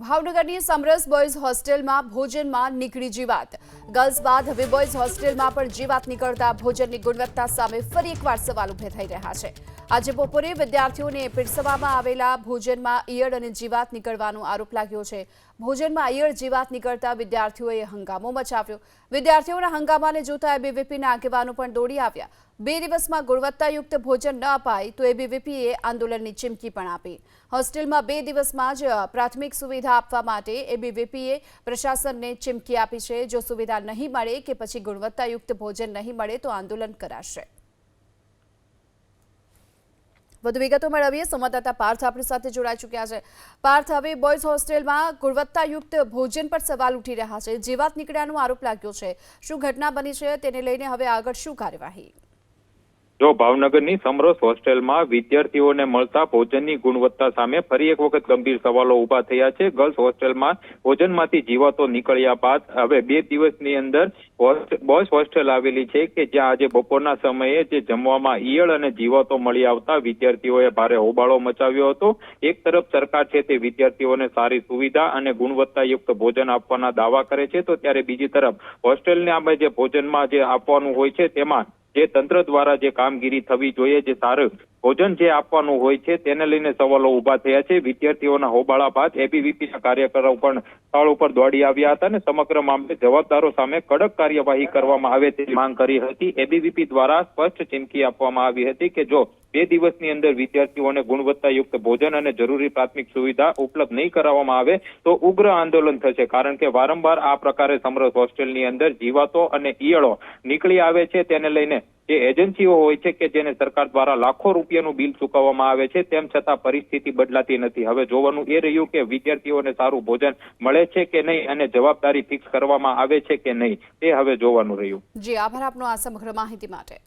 ભાવનગરની સમરસ બોયઝ હોસ્ટેલમાં ભોજનમાં નીકળી જીવાત। ગર્લ્સ બાદ હવે બોયઝ હોસ્ટેલમાં પણ જીવાત નીકળતા ભોજનની ગુણવત્તા સામે ફરી એકવાર સવાલ ઉભે થઈ રહ્યા છે। આજે બપોરે વિદ્યાર્થીઓને પીરસવામાં આવેલા ભોજનમાં ઈયળ અને જીવાત નીકળવાનો આરોપ લાગ્યો છે। ભોજનમાં ઈયળ જીવાત નીકળતા વિદ્યાર્થીઓએ હંગામો મચાવ્યો। વિદ્યાર્થીઓના હંગામાને જોતા એબીવીપીના આગેવાનો પણ દોડી આવ્યા। 2 દિવસમાં ગુણવત્તાયુક્ત ભોજન ન અપાય તો એબીવીપીએ આંદોલનની ચીમકી પણ આપી। હોસ્ટેલમાં 2 દિવસમાં જ પ્રાથમિક સુવિધા આપવા માટે એબીવીપીએ પ્રશાસનને ચીમકી આપી છે। જો સુવિધા નહીં મળે કે પછી ગુણવત્તાયુક્ત ભોજન નહીં મળે તો આંદોલન કરાશે। વધુ વિગતો મેળવીએ સંવાદદાતા પાર્થ આપણી સાથે જોડાઈ ચૂક્યા છે। પાર્થ, હવે બોયઝ હોસ્ટેલમાં ગુણવત્તાયુક્ત ભોજન પર સવાલ ઉઠી રહ્યા છે। જીવાત નીકળ્યાનો આરોપ લાગ્યો છે। શું ઘટના બની છે તેને લઈને હવે આગળ શું કાર્યવાહી? જો ભાવનગરની સમરસ હોસ્ટેલમાં વિદ્યાર્થીઓને મળતા ભોજનની ગુણવત્તા સામે ફરી એક વખત ગંભીર સવાલો ઉભા થયા છે। ગર્લ્સ હોસ્ટેલમાં ભોજનમાંથી જીવાતો નીકળ્યા બાદ હવે 2 દિવસની અંદર બોયઝ હોસ્ટેલ આવેલી છે કે જ્યાં આજે બપોરના સમયે જે જમવામાં ઈયળ અને જીવાતો મળી આવતા વિદ્યાર્થીઓએ ભારે હોબાળો મચાવ્યો હતો। એક તરફ સરકાર છે તે વિદ્યાર્થીઓને સારી સુવિધા અને ગુણવત્તાયુક્ત ભોજન આપવાના દાવા કરે છે, તો ત્યારે બીજી તરફ હોસ્ટેલને આમે જે ભોજનમાં જે આપવાનું હોય છે તેમાં જે તંત્ર દ્વારા જે કામગીરી થવી જોઈએ, જે સારું ભોજન જે આપવાનું હોય છે તેને લઈને સવાલો ઉભા થયા છે। વિદ્યાર્થીઓના હોબાળા બાદ એબીવીપીના કાર્યકરો પણ સ્થળ ઉપર દોડી આવ્યા હતા અને સમગ્ર મામલે જવાબદારો સામે કડક કાર્યવાહી કરવામાં આવે તેવી માંગ કરી હતી। એબીવીપી દ્વારા સ્પષ્ટ ચીમકી આપવામાં આવી હતી કે જો 2 દિવસની અંદર વિદ્યાર્થીઓને ગુણવત્તાયુક્ત ભોજન અને જરૂરી પ્રાથમિક સુવિધા ઉપલબ્ધ નહીં કરાવવામાં આવે તો ઉગ્ર આંદોલન થશે, કારણ કે વારંવાર આ પ્રકારે સમરસ હોસ્ટેલની અંદર જીવાતો અને ઈયળો નીકળી આવે છે। તેને લઈને જે એજન્સીઓ હોય છે કે જેને સરકાર દ્વારા લાખો રૂપિયાનું બિલ ચૂકવવામાં આવે છે, તેમ છતાં પરિસ્થિતિ બદલાતી નથી। હવે જોવાનું એ રહ્યું કે વિદ્યાર્થીઓને સારું ભોજન મળે છે કે નહીં અને જવાબદારી ફિક્સ કરવામાં આવે છે કે નહીં, તે હવે જોવાનું રહ્યું। જી, આભાર આપનો આ સમગ્ર માહિતી માટે।